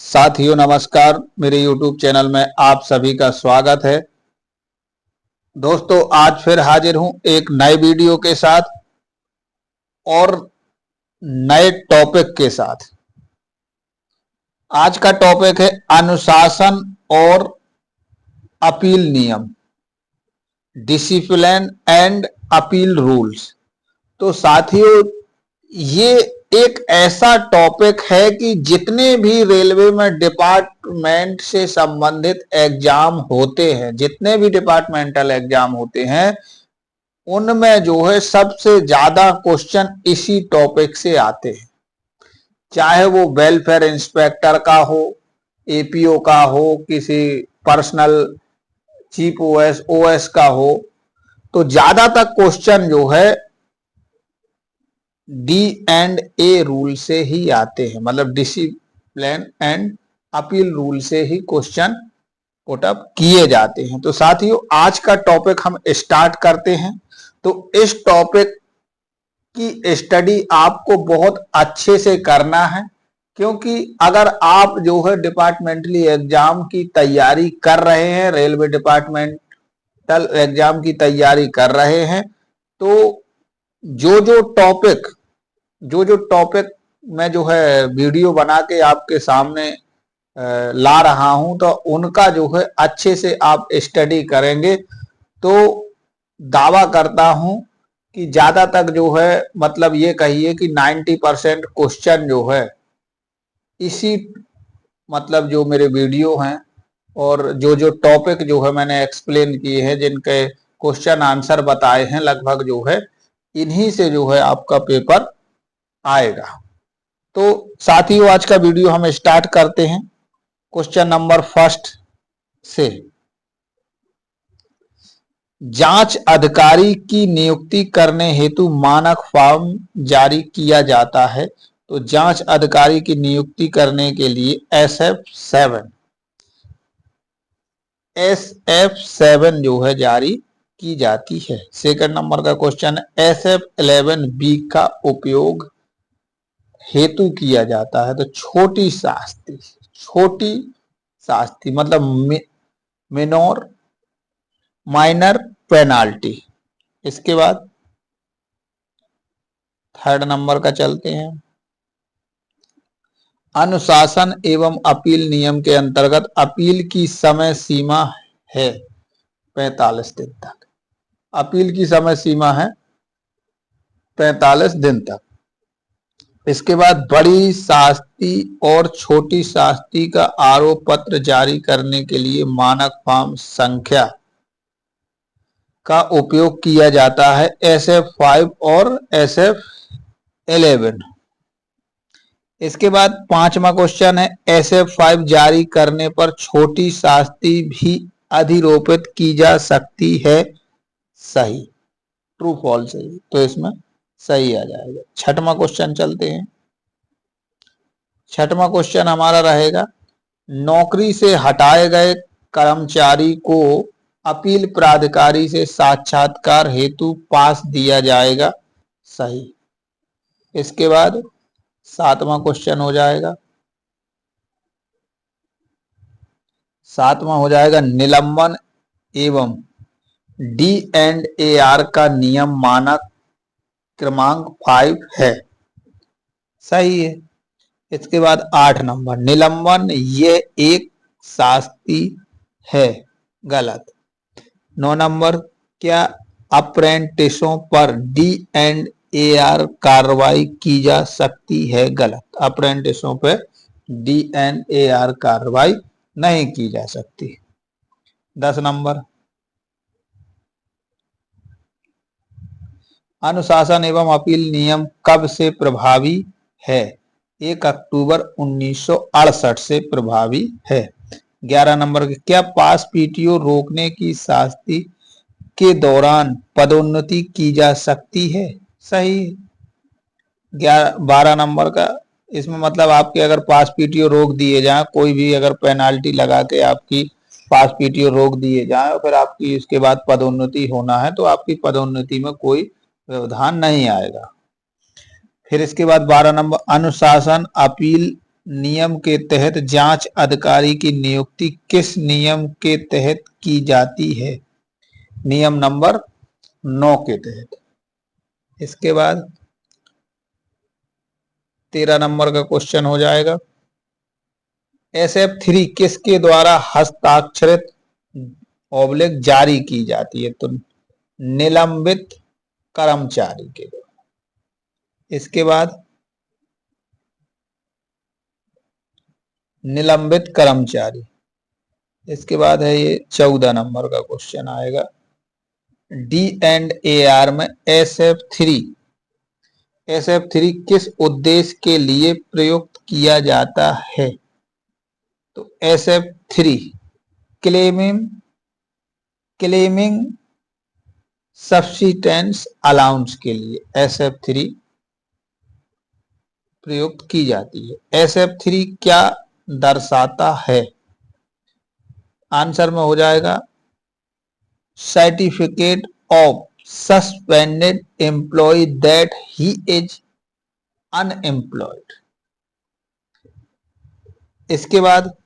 साथियों नमस्कार, मेरे YouTube चैनल में आप सभी का स्वागत है। दोस्तों आज फिर हाजिर हूं एक नए वीडियो के साथ और नए टॉपिक के साथ। आज का टॉपिक है अनुशासन और अपील नियम, डिसिप्लिन एंड अपील रूल्स। तो साथियों ये एक ऐसा टॉपिक है कि जितने भी रेलवे में डिपार्टमेंट से संबंधित एग्जाम होते हैं, जितने भी डिपार्टमेंटल एग्जाम होते हैं, उनमें जो है सबसे ज्यादा क्वेश्चन इसी टॉपिक से आते हैं। चाहे वो वेलफेयर इंस्पेक्टर का हो, एपीओ का हो, किसी पर्सनल चीफ ओएस का हो, तो ज्यादातर क्वेश्चन जो है D&A रूल से ही आते हैं, मतलब डिसिप्लिन एंड अपील रूल से ही क्वेश्चन पुटअप किए जाते हैं। तो साथियों आज का टॉपिक हम स्टार्ट करते हैं। तो इस टॉपिक की स्टडी आपको बहुत अच्छे से करना है, क्योंकि अगर आप जो है डिपार्टमेंटली एग्जाम की तैयारी कर रहे हैं, रेलवे डिपार्टमेंटल एग्जाम की तैयारी कर रहे हैं, तो जो टॉपिक मैं जो है वीडियो बना के आपके सामने ला रहा हूं, तो उनका जो है अच्छे से आप स्टडी करेंगे तो दावा करता हूं कि ज्यादा तक जो है, मतलब ये कहिए कि 90% क्वेश्चन जो है इसी, मतलब जो मेरे वीडियो हैं और जो टॉपिक जो है मैंने एक्सप्लेन किए हैं, जिनके क्वेश्चन आंसर बताए हैं, लगभग जो है इन्हीं से जो है आपका पेपर आएगा। तो साथियों आज का वीडियो हम स्टार्ट करते हैं क्वेश्चन नंबर फर्स्ट से। जांच अधिकारी की नियुक्ति करने हेतु मानक फॉर्म जारी किया जाता है। तो जांच अधिकारी की नियुक्ति करने के लिए SF7 जो है जारी की जाती है। सेकंड नंबर का क्वेश्चन है SF11B का उपयोग हेतु किया जाता है। तो छोटी शास्ति मतलब माइनर पेनाल्टी। इसके बाद थर्ड नंबर का चलते हैं। अनुशासन एवं अपील नियम के अंतर्गत अपील की समय सीमा है 45 दिन तक। अपील की समय सीमा है 45 दिन तक। इसके बाद बड़ी शास्ति और छोटी शास्ति का आरोप पत्र जारी करने के लिए मानक फॉर्म संख्या का उपयोग किया जाता है SF5 और SF11। इसके बाद पांचवा क्वेश्चन है SF5 जारी करने पर छोटी शास्ति भी अधिरोपित की जा सकती है, सही, ट्रू फॉल्स है, तो इसमें सही आ जाएगा। छठवां क्वेश्चन चलते हैं। छठवां क्वेश्चन हमारा रहेगा, नौकरी से हटाए गए कर्मचारी को अपील प्राधिकारी से साक्षात्कार हेतु पास दिया जाएगा, सही। इसके बाद सातवां क्वेश्चन हो जाएगा, निलंबन एवं D&AR का नियम मानक क्रमांक 5 है, सही है। इसके बाद 8 नंबर, निलंबन ये एक शास्ति है, गलत। 9 नंबर, क्या अप्रेंटिसों पर D&AR कार्रवाई की जा सकती है, गलत। अप्रेंटिसों पर D&AR कार्रवाई नहीं की जा सकती। 10 नंबर, अनुशासन एवं अपील नियम कब से प्रभावी है? 1 अक्टूबर 1968 से प्रभावी है। 11 नंबर, क्या पास पीटीओ रोकने की शास्ति के दौरान पदोन्नति की जा सकती है, सही। 12 नंबर का, इसमें मतलब आपके अगर पास पीटीओ रोक दिए जाए, कोई भी अगर पेनाल्टी लगा के आपकी पास पीटीओ रोक दिए जाए और फिर आपकी इसके बाद पदोन्नति होना है, तो आपकी पदोन्नति में कोई व्यवधान नहीं आएगा। फिर इसके बाद 12 नंबर, अनुशासन अपील नियम के तहत जांच अधिकारी की नियुक्ति किस नियम के तहत की जाती है? नियम नंबर 9 के तहत। इसके बाद 13 नंबर का क्वेश्चन हो जाएगा, SF3 किसके द्वारा हस्ताक्षरित ऑब्लिक जारी की जाती है? तो निलंबित कर्मचारी के द्वारा। इसके बाद निलंबित कर्मचारी। इसके बाद है ये 14 नंबर का क्वेश्चन आएगा, D&AR में SF3 किस उद्देश्य के लिए प्रयुक्त किया जाता है? तो SF3 क्लेमिंग सब्सिस्टेंस अलाउंस के लिए SF3 प्रयुक्त की जाती है। SF3 क्या दर्शाता है? आंसर में हो जाएगा certificate of suspended employ that he is unemployed. इसके बाद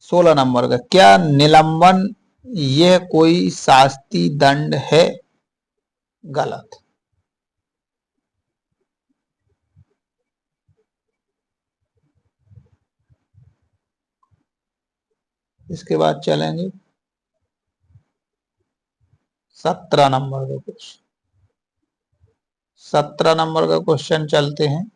16 नंबर का, क्या निलंबन यह कोई शास्ति दंड है? गलत। इसके बाद चलेंगे 17 नंबर का क्वेश्चन। 17 नंबर का क्वेश्चन चलते हैं,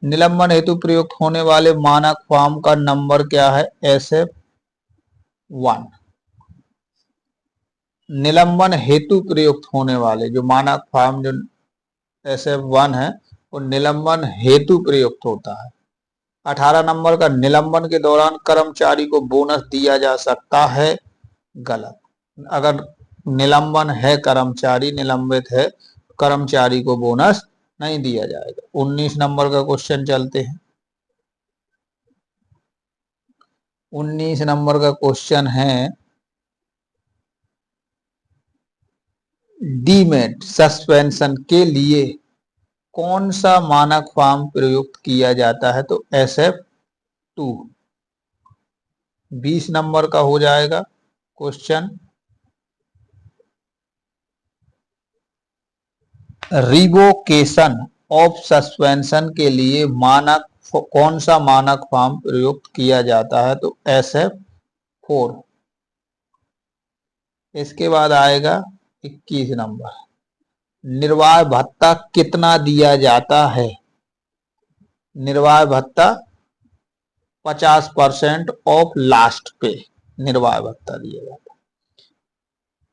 निलंबन हेतु प्रयुक्त होने वाले मानक फॉर्म का नंबर क्या है? SF1। निलंबन हेतु प्रयुक्त होने वाले जो मानक फॉर्म जो SF1 है वो निलंबन हेतु प्रयुक्त होता है। 18 नंबर का, निलंबन के दौरान कर्मचारी को बोनस दिया जा सकता है? गलत। अगर निलंबन है, कर्मचारी निलंबित है, कर्मचारी को बोनस नहीं दिया जाएगा। 19 नंबर का क्वेश्चन चलते हैं। 19 नंबर का क्वेश्चन है, डीमेट सस्पेंशन के लिए कौन सा मानक फॉर्म प्रयुक्त किया जाता है? तो SF2। 20 नंबर का हो जाएगा क्वेश्चन, रिवोकेशन ऑफ सस्पेंशन के लिए कौन सा मानक फॉर्म प्रयुक्त किया जाता है? तो SF4। इसके बाद आएगा 21 नंबर, निर्वाह भत्ता कितना दिया जाता है? निर्वाह भत्ता 50% ऑफ लास्ट पे निर्वाह भत्ता दिया जाता है।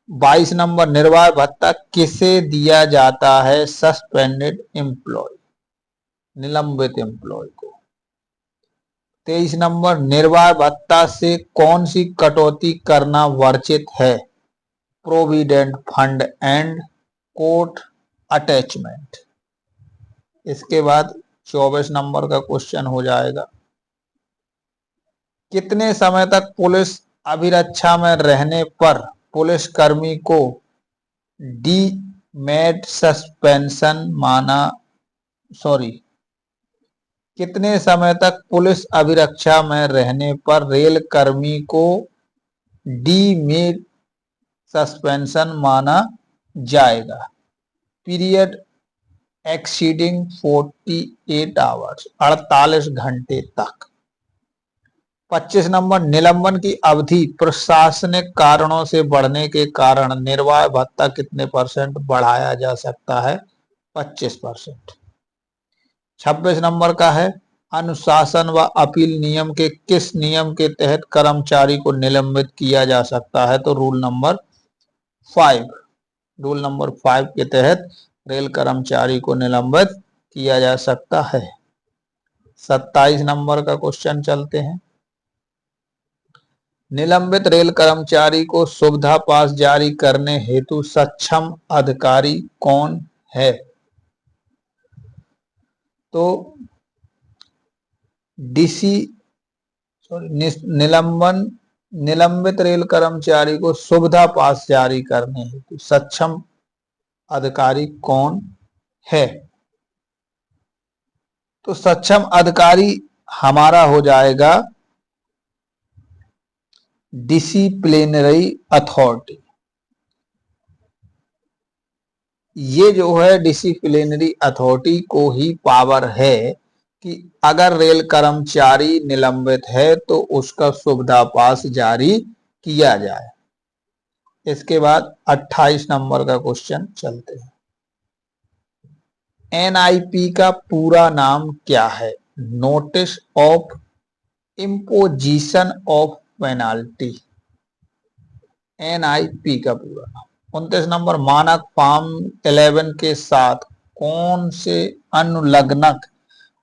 22 नंबर, निर्वाह भत्ता किसे दिया जाता है? सस्पेंडेड एम्प्लॉय, निलंबित एम्प्लॉय को। 23 नंबर, निर्वाह भत्ता से कौन सी कटौती करना वर्जित है? Provident fund and court attachment. इसके बाद 24 नंबर का क्वेश्चन हो जाएगा, कितने समय तक पुलिस अभिरक्षा में रहने पर पुलिसकर्मी को डीमेट सस्पेंशन कितने समय तक पुलिस अभिरक्षा में रहने पर रेल कर्मी को डीमेट सस्पेंशन माना जाएगा? पीरियड एक्सीडिंग 48 आवर्स, 48 घंटे तक। 25 नंबर, निलंबन की अवधि प्रशासनिक कारणों से बढ़ने के कारण निर्वाह भत्ता कितने % बढ़ाया जा सकता है? 25%। 26 नंबर का है, अनुशासन व अपील नियम के किस नियम के तहत कर्मचारी को निलंबित किया जा सकता है? तो रूल नंबर 5 के तहत रेल कर्मचारी को निलंबित किया जा सकता है। 27 नंबर का क्वेश्चन चलते हैं, निलंबित रेल कर्मचारी को सुविधा पास जारी करने हेतु सक्षम अधिकारी कौन है? तो निलंबित रेल कर्मचारी को सुविधा पास जारी करने हेतु सक्षम अधिकारी कौन है? तो सक्षम अधिकारी हमारा हो जाएगा डिसिप्लिनरी अथॉरिटी। ये जो है डिसिप्लिनरी अथॉरिटी को ही पावर है कि अगर रेल कर्मचारी निलंबित है तो उसका सुविधा पास जारी किया जाए। इसके बाद 28 नंबर का क्वेश्चन चलते हैं। एनआईपी का पूरा नाम क्या है? Notice of imposition of penalty. NIP का पूरा नाम। 29 नंबर, मानक फॉर्म 11 के साथ कौन से अनुलग्नक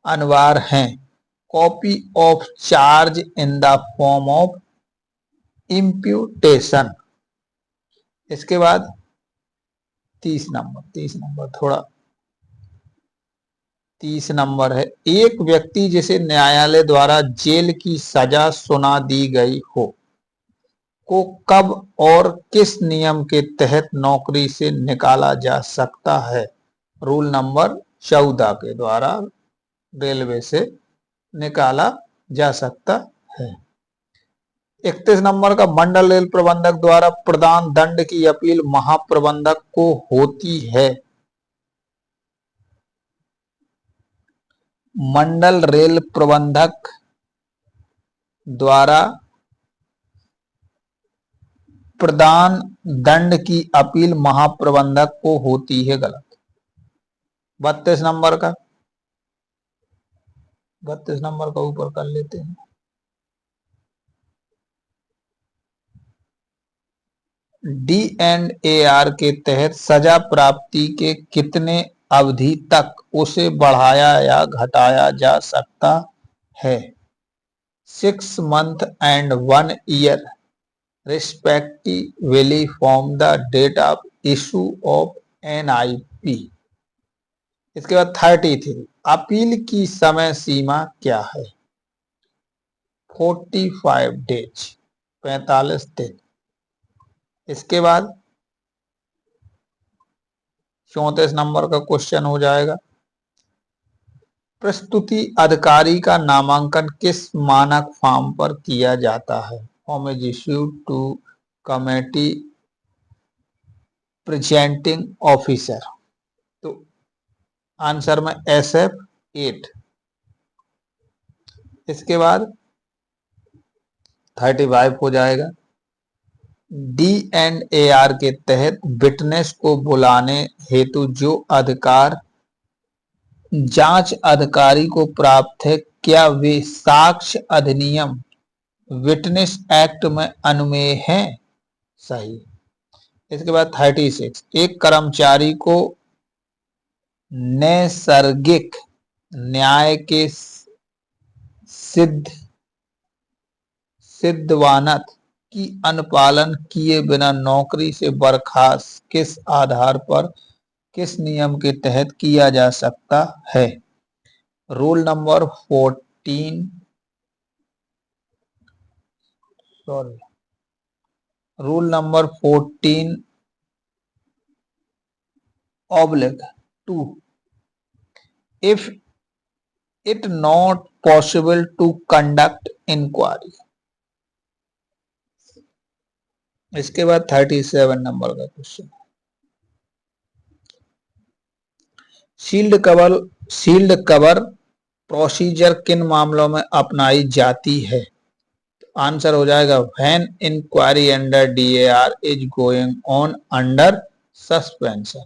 अनिवार्य हैं? Copy of charge in the form of imputation. इसके बाद 30 नंबर थोड़ा 30 नंबर है, एक व्यक्ति जिसे न्यायालय द्वारा जेल की सजा सुना दी गई हो को कब और किस नियम के तहत नौकरी से निकाला जा सकता है? रूल नंबर 14 के द्वारा रेलवे से निकाला जा सकता है। 31 नंबर का, मंडल रेल प्रबंधक द्वारा प्रदान दंड की अपील महाप्रबंधक को होती है। मंडल रेल प्रबंधक द्वारा प्रदान दंड की अपील महाप्रबंधक को होती है। गलत। 32 नंबर का, 32 नंबर का ऊपर कर लेते हैं। D&AR के तहत सजा प्राप्ति के कितने अवधि तक उसे बढ़ाया या घटाया जा सकता है? 6 months and 1 year respectively from the date of issue of NIP। इसके बाद 33, अपील की समय सीमा क्या है? 45 days, 45 दिन। इसके बाद 34 नंबर का क्वेश्चन हो जाएगा, प्रस्तुति अधिकारी का नामांकन किस मानक फॉर्म पर किया जाता है? Form is issued to committee presenting officer. तो आंसर में SF8। इसके बाद 35 हो जाएगा, D&AR के तहत विटनेस को बुलाने हेतु जो अधिकार जांच अधिकारी को प्राप्त है, क्या वे साक्ष्य अधिनियम विटनेस एक्ट में अनुमेय हैं? सही। इसके बाद 36, एक कर्मचारी को नैसर्गिक न्याय के सिद्धवानत की अनुपालन किए बिना नौकरी से बर्खास्त किस आधार पर किस नियम के तहत किया जा सकता है? Rule number 14 rule number 14/2 if it not possible to conduct inquiry। इसके बाद 37 नंबर का क्वेश्चन, शील्ड कवर प्रोसीजर किन मामलों में अपनाई जाती है? आंसर हो जाएगा when inquiry under DAR is going on under suspension.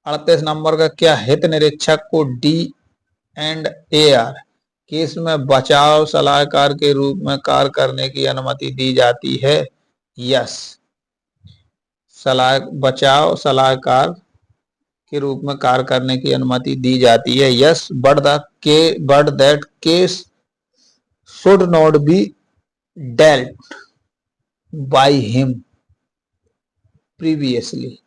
38 number का, क्या हित निरीक्षक को D&AR केस में बचाव सलाहकार के रूप में कार्य करने की अनुमति दी जाती है? यस, बचाव सलाहकार के रूप में कार्य करने की अनुमति दी जाती है। Yes, but that case should not be dealt by him previously.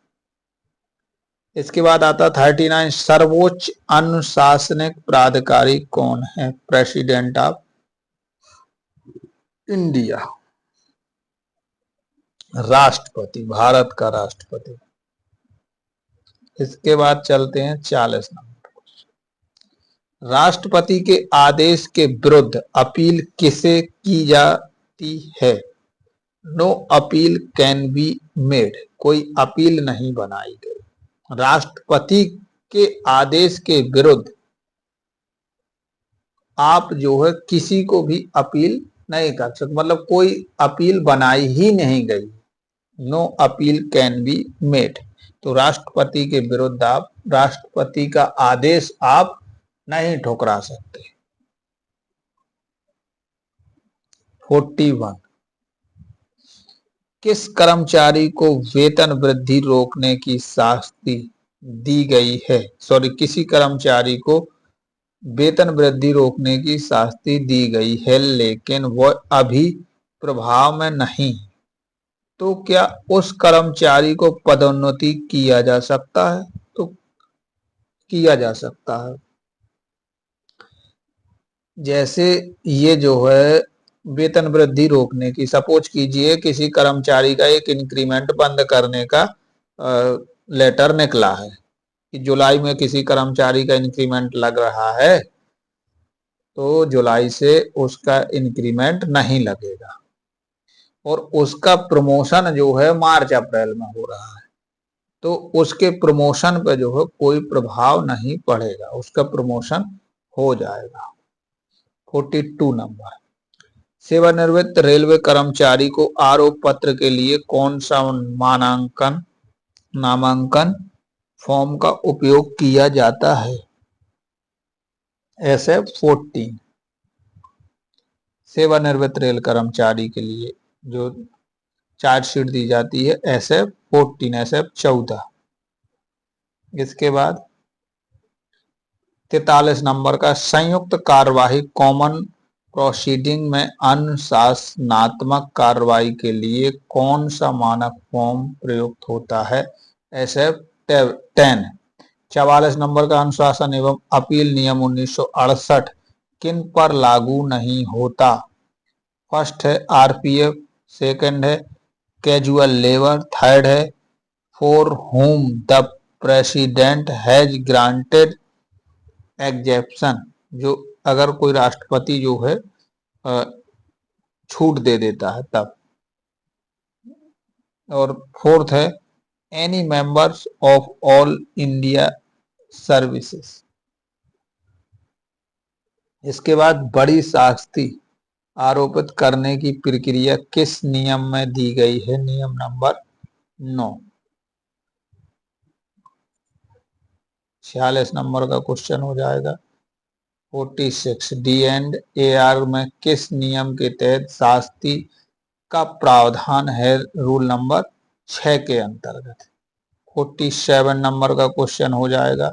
इसके बाद आता 39, सर्वोच्च अनुशासनिक प्राधिकारी कौन है? प्रेसिडेंट ऑफ इंडिया, राष्ट्रपति, भारत का राष्ट्रपति। इसके बाद चलते हैं 40 नंबर, राष्ट्रपति के आदेश के विरुद्ध अपील किसे की जाती है? No appeal can be made, कोई अपील नहीं बनाई गई। राष्ट्रपति के आदेश के विरुद्ध आप जो है किसी को भी अपील नहीं कर सकते, मतलब कोई अपील बनाई ही नहीं गई। No appeal can be made, तो राष्ट्रपति के विरुद्ध आप राष्ट्रपति का आदेश आप नहीं ठुकरा सकते। 41, किस कर्मचारी को वेतन वृद्धि रोकने की शास्ति दी गई है? किसी कर्मचारी को वेतन वृद्धि रोकने की शास्ति दी गई है, लेकिन वह अभी प्रभाव में नहीं, तो क्या उस कर्मचारी को पदोन्नति किया जा सकता है? तो किया जा सकता है। जैसे ये जो है वेतन वृद्धि रोकने की, सपोज कीजिए किसी कर्मचारी का एक इंक्रीमेंट बंद करने का लेटर निकला है कि जुलाई में किसी कर्मचारी का इंक्रीमेंट लग रहा है, तो जुलाई से उसका इंक्रीमेंट नहीं लगेगा और उसका प्रमोशन जो है मार्च अप्रैल में हो रहा है, तो उसके प्रमोशन पे जो है कोई प्रभाव नहीं पड़ेगा, उसका प्रमोशन हो जाएगा। 42 नंबर, सेवानिवृत्त रेलवे कर्मचारी को आरोप पत्र के लिए कौन सा नामांकन फॉर्म का उपयोग किया जाता है? SF-14, सेवानिवृत्त रेल कर्मचारी के लिए जो चार्जशीट दी जाती है SF-14, SF-14। इसके बाद 43 नंबर का, संयुक्त कार्यवाही कॉमन प्रोसीडिंग में अनुशासनात्मक कार्रवाई के लिए कौन सा मानक फॉर्म प्रयुक्त होता है? SF-10। 44 नंबर का, अनुशासन एवं अपील नियम 1968 किन पर लागू नहीं होता? फर्स्ट है RPF, सेकंड है कैजुअल लेबर, थर्ड है for home the president has granted exemption, जो अगर कोई राष्ट्रपति जो है छूट दे देता है तब, और फोर्थ है any members of all India services. इसके बाद बड़ी शास्ति आरोपित करने की प्रक्रिया किस नियम में दी गई है? नियम नंबर 9। 46 नंबर का क्वेश्चन हो जाएगा। 46, D&AR में किस नियम के तहत शास्ति का प्रावधान है? रूल नंबर 6 के अंतर्गत। 47 नंबर का क्वेश्चन हो जाएगा।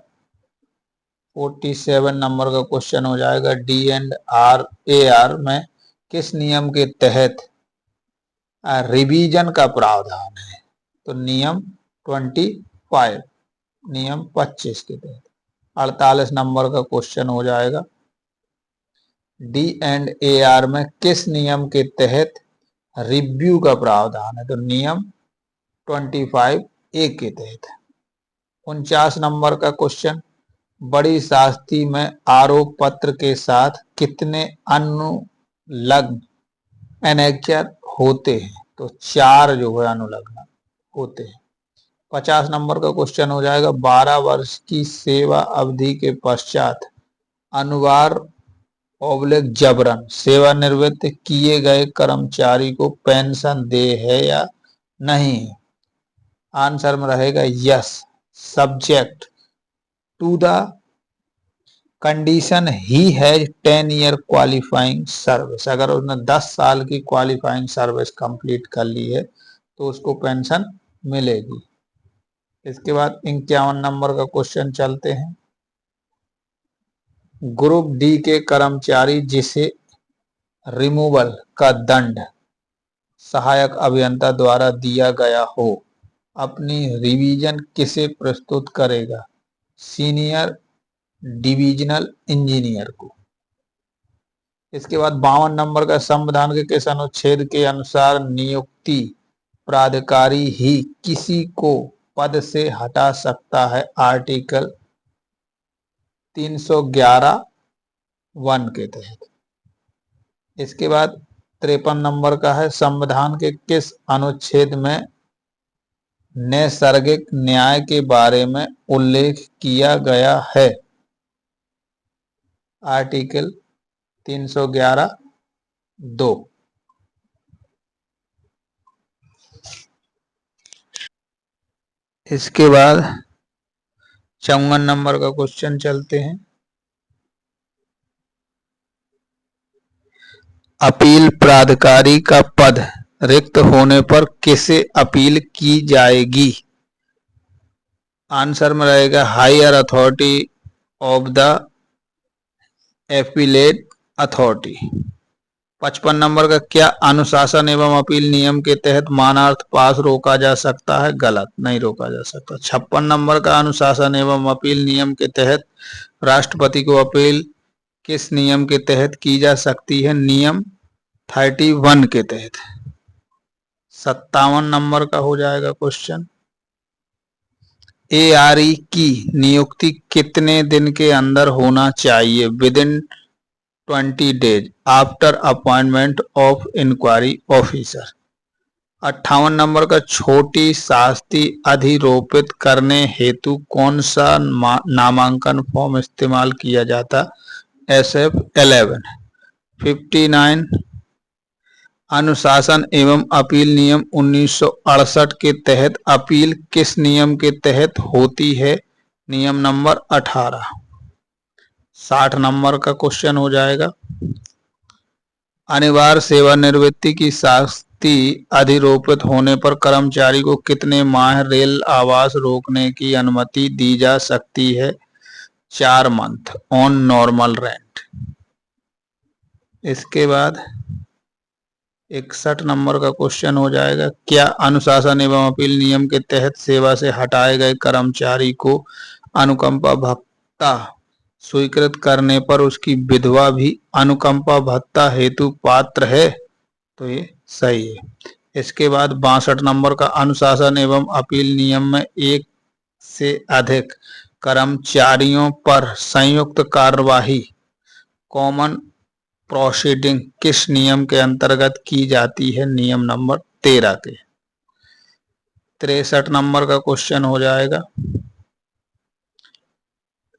47 नंबर का क्वेश्चन हो जाएगा, D&AR में किस नियम के तहत रिवीजन का प्रावधान है? तो नियम 25, नियम 25 के तहत। 48 नंबर का क्वेश्चन हो जाएगा, D&AR में किस नियम के तहत रिव्यू का प्रावधान है? तो नियम 25A के तहत। 49 नंबर का क्वेश्चन, बड़ी शास्ति में आरोप पत्र के साथ कितने अनुलग्न एनेक्चर होते हैं? तो 4 जो है अनुलग्न होते हैं। 50 नंबर का क्वेश्चन हो जाएगा, 12 वर्ष की सेवा अवधि के पश्चात अनुवार जबरन सेवानिवृत्त किए गए कर्मचारी को पेंशन दे है या नहीं? आंसर में रहेगा yes, subject to the condition he has 10 year qualifying service. अगर उसने 10 साल की क्वालिफाइंग सर्विस कंप्लीट कर ली है तो उसको पेंशन मिलेगी। इसके बाद 51 नंबर का क्वेश्चन चलते हैं। ग्रुप डी के कर्मचारी जिसे रिमूवल का दंड सहायक अभियंता द्वारा दिया गया हो, अपनी रिवीजन किसे प्रस्तुत करेगा? सीनियर डिविजनल इंजीनियर को। इसके बाद 52 नंबर का, संविधान के किस अनुच्छेद के अनुसार नियुक्ति प्राधिकारी ही किसी को पद से हटा सकता है? आर्टिकल 311 1 के तहत। इसके बाद 53 नंबर का है, संविधान के किस अनुच्छेद में नैसर्गिक न्याय के बारे में उल्लेख किया गया है? आर्टिकल 311(2). इसके बाद 54 नंबर का क्वेश्चन चलते हैं। अपील प्राधिकारी का पद रिक्त होने पर किसे अपील की जाएगी? आंसर में रहेगा higher authority of the appellate authority. 55 number का, क्या अनुशासन एवं अपील नियम के तहत मानार्थ पास रोका जा सकता है? गलत, नहीं रोका जा सकता। 56 नंबर का, अनुशासन एवं अपील नियम के तहत राष्ट्रपति को अपील किस नियम के तहत की जा सकती है? नियम 31 के तहत। 57 नंबर का हो जाएगा क्वेश्चन, एआरई की नियुक्ति कितने दिन के अंदर होना चाहिए? Within 20 days after appointment of inquiry officer. 58 number का, छोटी शास्ति अधिरोपित करने हेतु कौन सा नामांकन फॉर्म इस्तेमाल किया जाता? SF11। 59, अनुशासन एवं अपील नियम 1968 के तहत अपील किस नियम के तहत होती है? नियम नंबर 18। 60 नंबर का क्वेश्चन हो जाएगा, अनिवार्य सेवानिवृत्ति की शास्ति अधिरोपित होने पर कर्मचारी को कितने माह रेल आवास रोकने की अनुमति दी जा सकती है? 4 मंथ ऑन नॉर्मल रेंट। इसके बाद 61 नंबर का क्वेश्चन हो जाएगा, क्या अनुशासन एवं अपील नियम के तहत सेवा से हटाए गए कर्मचारी को अनुकंपा भत्ता स्वीकृत करने पर उसकी विधवा भी अनुकंपा भत्ता हेतु पात्र है? तो ये सही है। इसके बाद 62 नंबर का, अनुशासन एवं अपील नियम में एक से अधिक कर्मचारियों पर संयुक्त कार्यवाही कॉमन प्रोसीडिंग किस नियम के अंतर्गत की जाती है? नियम नंबर 13 के। 63 नंबर का क्वेश्चन हो जाएगा,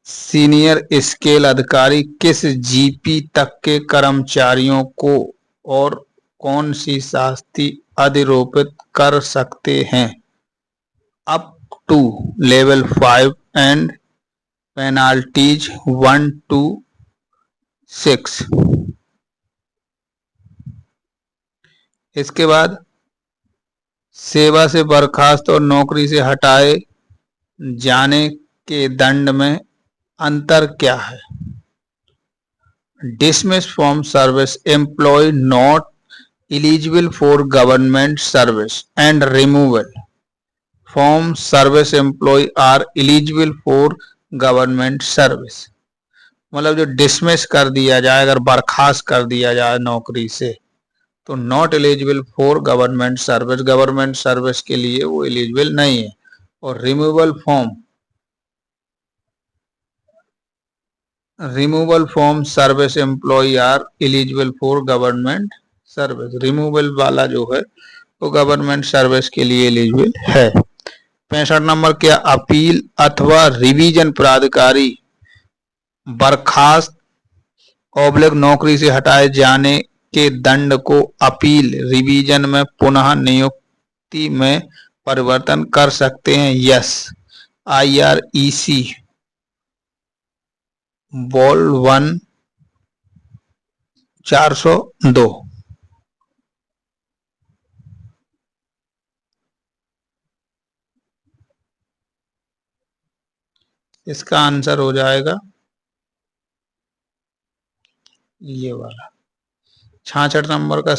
सीनियर स्केल अधिकारी किस जीपी तक के कर्मचारियों को और कौन सी शास्ति अधिरोपित कर सकते हैं? Up to level 5 and penalties 1 to 6। इसके बाद सेवा से बर्खास्त और नौकरी से हटाए जाने के दंड में अंतर क्या है? Dismiss from service employ not eligible for government service and removal from service employ are eligible for government service. मतलब जो डिसमिस कर दिया जाए, अगर बर्खास्त कर दिया जाए नौकरी से, तो not eligible for government service, government service के लिए वो एलिजिबल नहीं है। और removal from service employ are eligible for government service. Removal वाला जो है वो गवर्नमेंट सर्विस के लिए एलिजिबल है। 65 नंबर, क्या अपील अथवा रिवीजन प्राधिकारी बर्खास्त ऑब्लिक नौकरी से हटाए जाने के दंड को अपील रिवीजन में पुनः नियुक्ति में परिवर्तन कर सकते हैं? यस। IREC Vol 1 402। इसका आंसर हो जाएगा ये वाला। 66 नंबर का,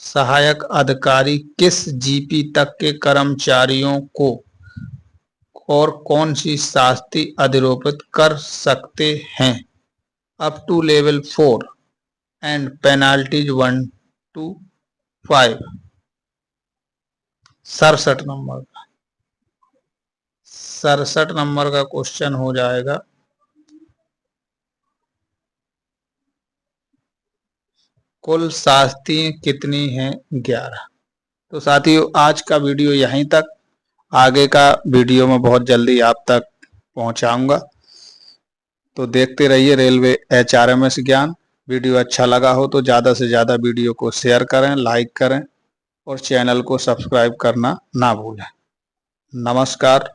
सहायक अधिकारी किस जीपी तक के कर्मचारियों को और कौन सी शास्ति अधिरोपित कर सकते हैं? Up to level 4 and penalties 1 to 5। 67 number का, 67 नंबर का क्वेश्चन हो जाएगा। कुल शास्त्रियाँ कितनी हैं? 11। तो साथियों आज का वीडियो यहीं तक, आगे का वीडियो में बहुत जल्दी आप तक पहुंचाऊंगा। तो देखते रहिए रेलवे HRMS ज्ञान। वीडियो अच्छा लगा हो तो ज़्यादा से ज़्यादा वीडियो को शेयर करें, लाइक करें और चैनल को सब्सक्राइब करना ना भूलें। नमस्कार।